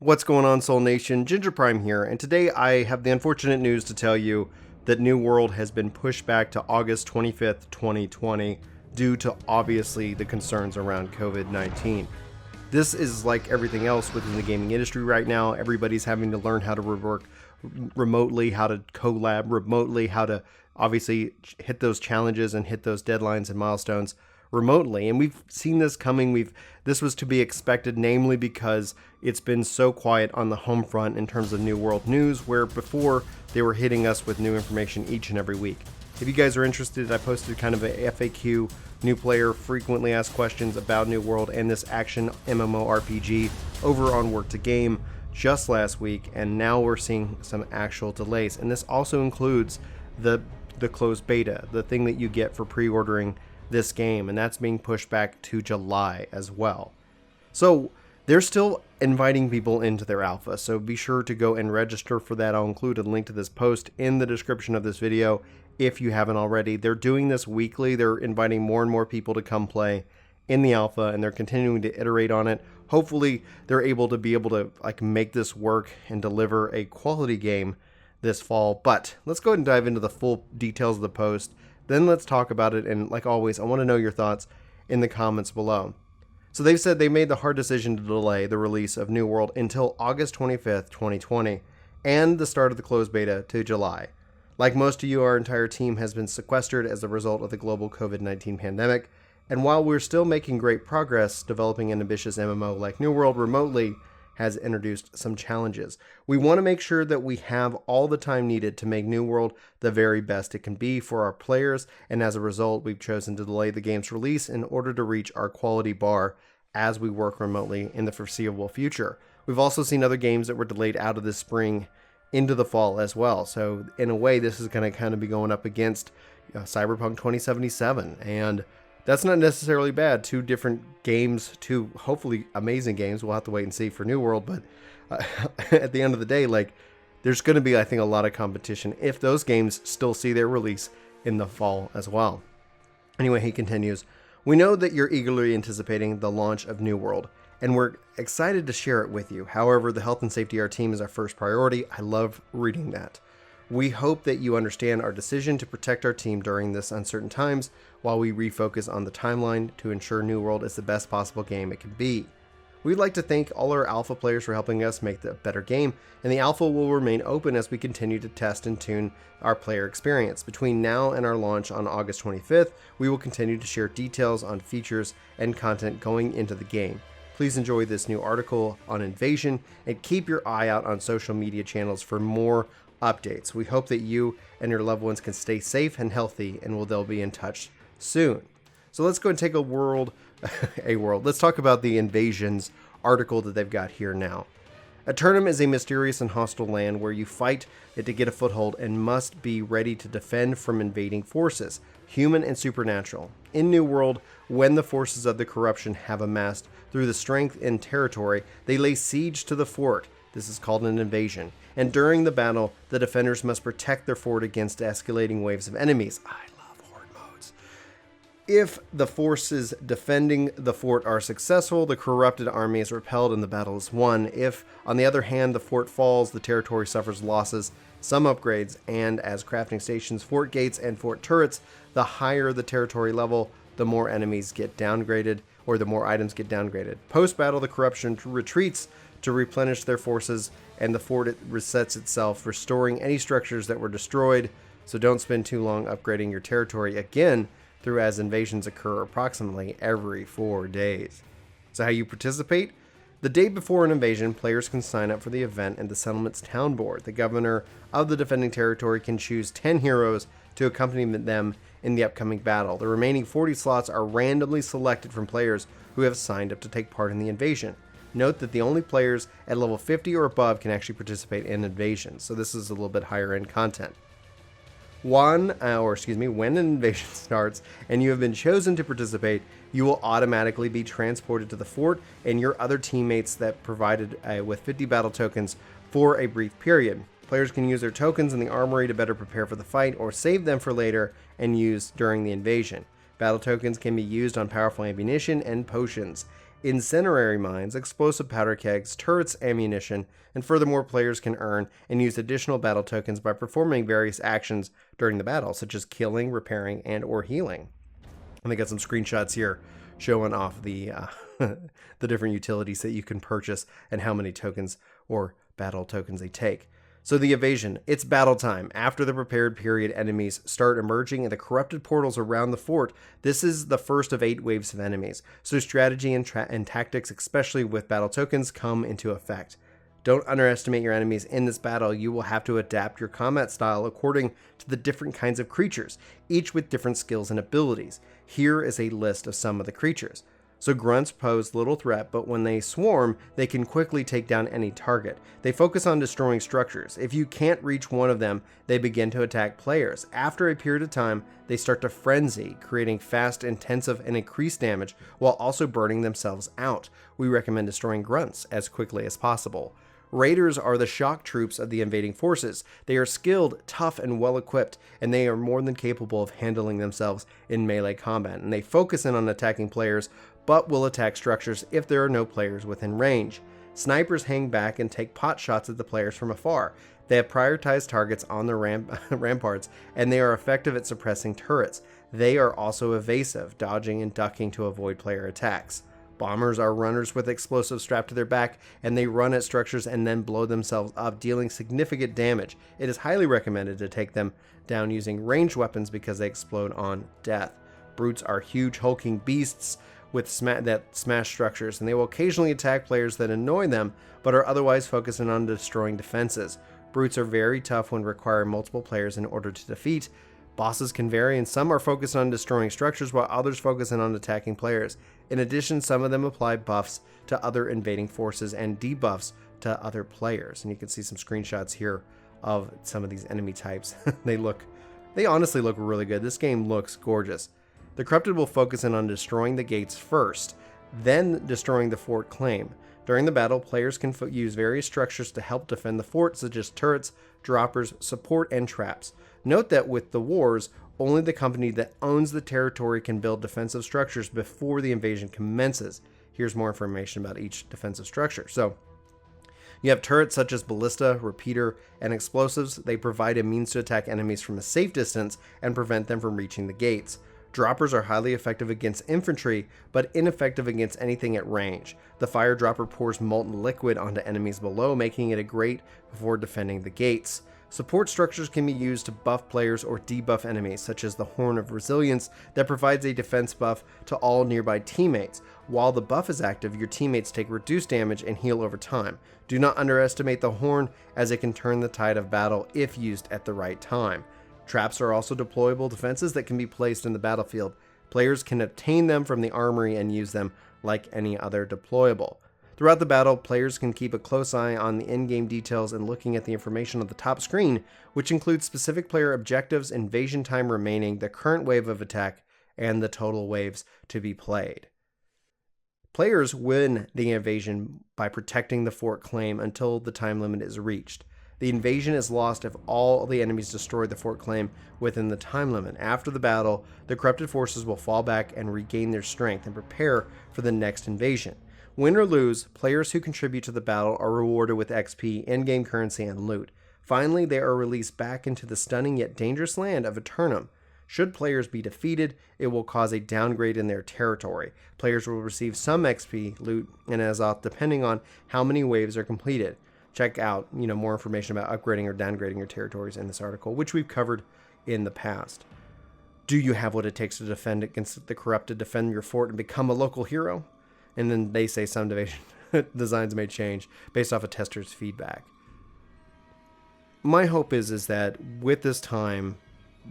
What's going on, Soul Nation? Ginger Prime here, and today I have the unfortunate news to tell you that New World has been pushed back to August 25th, 2020, due to obviously the concerns around COVID-19. This is like everything else within the gaming industry right now. Everybody's having to learn how to work remotely, how to collab remotely, how to obviously hit those challenges and hit those deadlines and milestones remotely. And we've seen this coming. This was to be expected, namely because it's been so quiet on the home front in terms of New World news, where before they were hitting us with new information each and every week. If you guys are interested, I posted kind of a FAQ, new player frequently asked questions about New World and this action MMORPG over on Work to Game just last week, and now we're seeing some actual delays. And this also includes the closed beta, the thing that you get for pre-ordering this game, and that's being pushed back to July as well. So they're still inviting people into their alpha, so be sure to go and register for that. I'll include a link to this post in the description of this video if you haven't already. They're doing this weekly. They're inviting more and more people to come play in the alpha, and they're continuing to iterate on it. Hopefully they're able to make this work and deliver a quality game this fall. But let's go ahead and dive into the full details of the post. Then let's talk about it, and like always, I want to know your thoughts in the comments below. So they've said they made the hard decision to delay the release of New World until August 25th, 2020, and the start of the closed beta to July. Like most of you, our entire team has been sequestered as a result of the global COVID-19 pandemic, and while we're still making great progress developing an ambitious MMO like New World remotely, has introduced some challenges. We want to make sure that we have all the time needed to make New World the very best it can be for our players, and as a result, we've chosen to delay the game's release in order to reach our quality bar as we work remotely in the foreseeable future. We've also seen other games that were delayed out of this spring into the fall as well, so in a way, this is going to kind of be going up against Cyberpunk 2077, and that's not necessarily bad. Two different games, two hopefully amazing games. We'll have to wait and see for New World, but at the end of the day, there's going to be, I think, a lot of competition if those games still see their release in the fall as well. Anyway, he continues, "We know that you're eagerly anticipating the launch of New World, and we're excited to share it with you. However, the health and safety of our team is our first priority." I love reading that. "We hope that you understand our decision to protect our team during this uncertain times while we refocus on the timeline to ensure New World is the best possible game it can be. We'd like to thank all our alpha players for helping us make the better game, and the alpha will remain open as we continue to test and tune our player experience. Between now and our launch on August 25th, we will continue to share details on features and content going into the game. Please enjoy this new article on Invasion, and keep your eye out on social media channels for more updates. We hope that you and your loved ones can stay safe and healthy, and they'll be in touch soon." So let's go and take let's talk about the Invasions article that they've got here now. "Eternum is a mysterious and hostile land where you fight it to get a foothold and must be ready to defend from invading forces, human and supernatural. In New World, when the forces of the corruption have amassed through the strength and territory, they lay siege to the fort. This is called an invasion. And during the battle, the defenders must protect their fort against escalating waves of enemies." I love horde modes. "If the forces defending the fort are successful, the corrupted army is repelled and the battle is won. If, on the other hand, the fort falls, the territory suffers losses, some upgrades, and as crafting stations, fort gates, and fort turrets, the higher the territory level, the more enemies get downgraded, or the more items get downgraded. Post-battle, the corruption retreats to replenish their forces, and the fort resets itself, restoring any structures that were destroyed, so don't spend too long upgrading your territory again, through as invasions occur approximately every 4 days. So how you participate? The day before an invasion, players can sign up for the event and the settlement's town board. The governor of the defending territory can choose 10 heroes to accompany them in the upcoming battle. The remaining 40 slots are randomly selected from players who have signed up to take part in the invasion. Note that the only players at level 50 or above can actually participate in invasions, so this is a little bit higher end content. When an invasion starts and you have been chosen to participate, you will automatically be transported to the fort and your other teammates that provided with 50 battle tokens for a brief period. Players can use their tokens in the armory to better prepare for the fight or save them for later and use during the invasion. Battle tokens can be used on powerful ammunition and potions. incendiary mines, explosive powder kegs, turrets, ammunition, and furthermore, players can earn and use additional battle tokens by performing various actions during the battle, such as killing, repairing, and or healing. And they got some screenshots here showing off the the different utilities that you can purchase and how many tokens or battle tokens they take. So the invasion, it's battle time. After the prepared period, enemies start emerging in the corrupted portals around the fort. This is the first of 8 waves of enemies. So strategy and tactics, especially with battle tokens, come into effect. Don't underestimate your enemies in this battle. You will have to adapt your combat style according to the different kinds of creatures, each with different skills and abilities. Here is a list of some of the creatures. So grunts pose little threat, but when they swarm, they can quickly take down any target. They focus on destroying structures. If you can't reach one of them, they begin to attack players. After a period of time, they start to frenzy, creating fast, intensive, and increased damage while also burning themselves out. We recommend destroying grunts as quickly as possible. Raiders are the shock troops of the invading forces. They are skilled, tough, and well-equipped, and they are more than capable of handling themselves in melee combat. And they focus in on attacking players, but will attack structures if there are no players within range. Snipers hang back and take pot shots at the players from afar. They have prioritized targets on the ramparts, and they are effective at suppressing turrets. They are also evasive, dodging and ducking to avoid player attacks. Bombers are runners with explosives strapped to their back, and they run at structures and then blow themselves up, dealing significant damage. It is highly recommended to take them down using ranged weapons because they explode on death. Brutes are huge hulking beasts that smash structures, and they will occasionally attack players that annoy them, but are otherwise focusing on destroying defenses. Brutes are very tough when requiring multiple players in order to defeat. Bosses can vary, and some are focused on destroying structures while others focus in on attacking players. In addition, some of them apply buffs to other invading forces and debuffs to other players. And you can see some screenshots here of some of these enemy types. They honestly look really good. This game looks gorgeous. The Corrupted will focus in on destroying the gates first, then destroying the fort claim. During the battle, players can use various structures to help defend the fort, such as turrets, droppers, support, and traps. Note that with the wars, only the company that owns the territory can build defensive structures before the invasion commences. Here's more information about each defensive structure. So, you have turrets such as ballista, repeater, and explosives. They provide a means to attack enemies from a safe distance and prevent them from reaching the gates. Droppers are highly effective against infantry, but ineffective against anything at range. The fire dropper pours molten liquid onto enemies below, making it great for defending the gates. Support structures can be used to buff players or debuff enemies, such as the Horn of Resilience that provides a defense buff to all nearby teammates. While the buff is active, your teammates take reduced damage and heal over time. Do not underestimate the Horn, as it can turn the tide of battle if used at the right time. Traps are also deployable defenses that can be placed in the battlefield. Players can obtain them from the armory and use them like any other deployable. Throughout the battle, players can keep a close eye on the in-game details and looking at the information on the top screen, which includes specific player objectives, invasion time remaining, the current wave of attack, and the total waves to be played. Players win the invasion by protecting the fort claim until the time limit is reached. The invasion is lost if all the enemies destroy the fort claim within the time limit. After the battle, the corrupted forces will fall back and regain their strength and prepare for the next invasion. Win or lose, players who contribute to the battle are rewarded with XP, in-game currency, and loot. Finally, they are released back into the stunning yet dangerous land of Eternum. Should players be defeated, it will cause a downgrade in their territory. Players will receive some XP, loot, and Azoth depending on how many waves are completed. Check out, more information about upgrading or downgrading your territories in this article, which we've covered in the past. Do you have what it takes to defend against the corrupted, defend your fort, and become a local hero? And then they say some division designs may change based off of testers' feedback. My hope is that with this time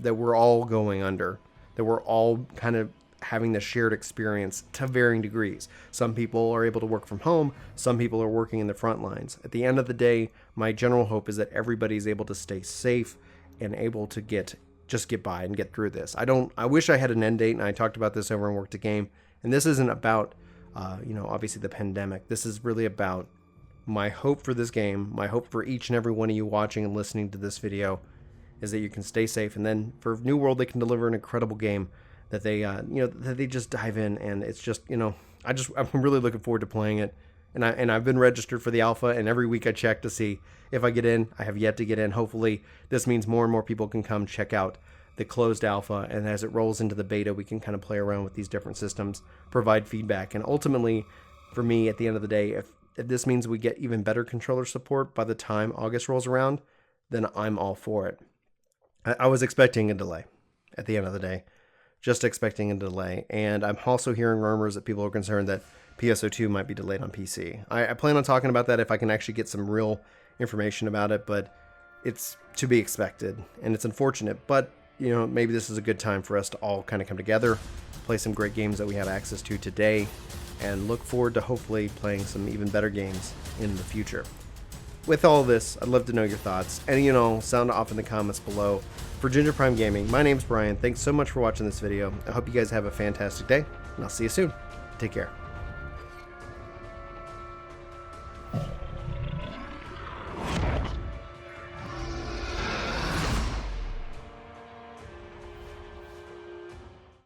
that we're all going under, that we're all kind of having the shared experience to varying degrees. Some people are able to work from home. Some people are working in the front lines. At the end of the day, my general hope is that everybody is able to stay safe and able to just get by and get through this. I wish I had an end date, and I talked about this over in Work the Game. And this isn't about, obviously the pandemic. This is really about my hope for this game. My hope for each and every one of you watching and listening to this video is that you can stay safe. And then for New World, they can deliver an incredible game that they, that they just dive in, and it's just, I'm really looking forward to playing it. And I've been registered for the alpha, and every week I check to see if I get in. I have yet to get in. Hopefully this means more and more people can come check out the closed alpha, and as it rolls into the beta, we can kind of play around with these different systems, provide feedback, and ultimately, for me, at the end of the day, if this means we get even better controller support by the time August rolls around, then I'm all for it. I was expecting a delay at the end of the day, just expecting a delay, and I'm also hearing rumors that people are concerned that PSO2 might be delayed on PC. I plan on talking about that if I can actually get some real information about it, but it's to be expected, and it's unfortunate, but you know, maybe this is a good time for us to all kind of come together, play some great games that we have access to today, and look forward to hopefully playing some even better games in the future. With all this, I'd love to know your thoughts, and you know, sound off in the comments below. For Ginger Prime Gaming, my name's Brian. Thanks so much for watching this video. I hope you guys have a fantastic day, and I'll see you soon. Take care.